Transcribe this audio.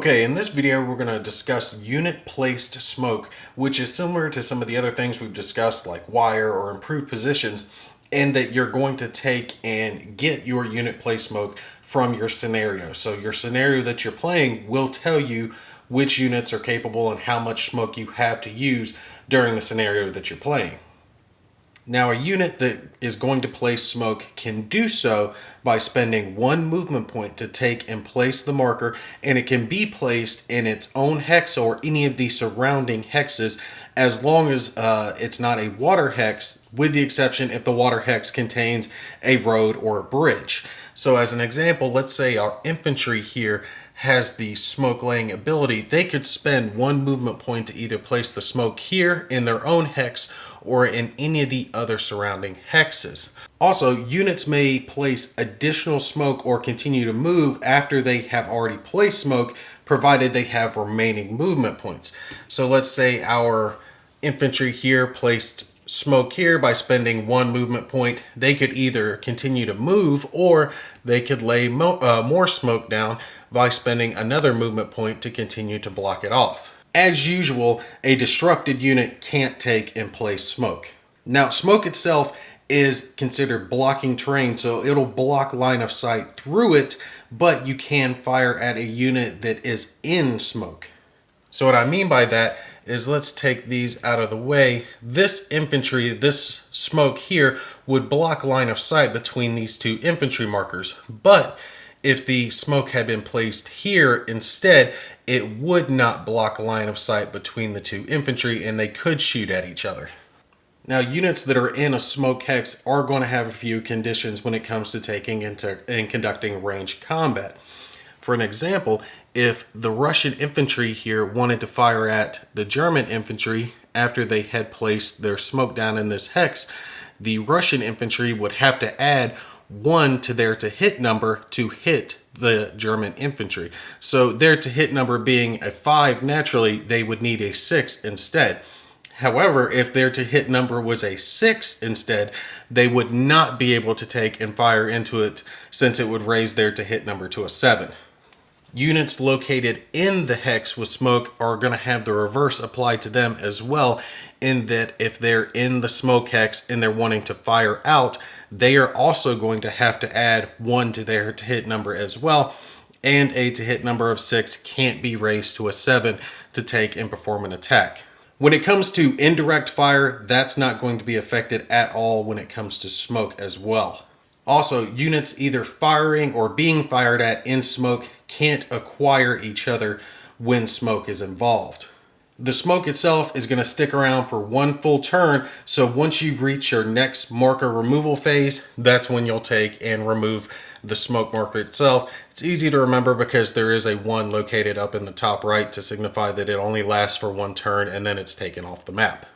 Okay, in this video we're going to discuss unit placed smoke, which is similar to some of the other things we've discussed like wire or improved positions, and that you're going to take and get your unit placed smoke from your scenario. So your scenario that you're playing will tell you which units are capable and how much smoke you have to use during the scenario that you're playing. Now, a unit that is going to place smoke can do so by spending one movement point to take and place the marker, and it can be placed in its own hex or any of the surrounding hexes as long as it's not a water hex, with the exception if the water hex contains a road or a bridge. So as an example, let's say our infantry here has the smoke laying ability. They could spend one movement point to either place the smoke here in their own hex or in any of the other surrounding hexes. Also, units may place additional smoke or continue to move after they have already placed smoke, provided they have remaining movement points. So let's say our infantry here placed smoke here by spending one movement point. They could either continue to move or they could lay more smoke down by spending another movement point to continue to block it off. As usual, a disrupted unit can't take and place smoke. Now, smoke itself is considered blocking terrain, so it'll block line of sight through it, but you can fire at a unit that is in smoke. So what I mean by that is, let's take these out of the way. This infantry, this smoke here, would block line of sight between these two infantry markers. But if the smoke had been placed here instead, it would not block line of sight between the two infantry, and they could shoot at each other. Now, units that are in a smoke hex are going to have a few conditions when it comes to taking and conducting ranged combat. For an example, if the Russian infantry here wanted to fire at the German infantry after they had placed their smoke down in this hex, the Russian infantry would have to add 1 to their to hit number to hit the German infantry. So their to hit number being a 5, naturally they would need a 6 instead. However, if their to hit number was a 6 instead, they would not be able to take and fire into it, since it would raise their to hit number to a 7. Units located in the hex with smoke are going to have the reverse applied to them as well, in that if they're in the smoke hex and they're wanting to fire out, they are also going to have to add 1 to their to hit number as well, and a to hit number of 6 can't be raised to a 7 to take and perform an attack. When it comes to indirect fire, that's not going to be affected at all when it comes to smoke as well. Also, units either firing or being fired at in smoke can't acquire each other when smoke is involved. The smoke itself is going to stick around for one full turn, so once you've reached your next marker removal phase, that's when you'll take and remove the smoke marker itself. It's easy to remember because there is a 1 located up in the top right to signify that it only lasts for one turn and then it's taken off the map.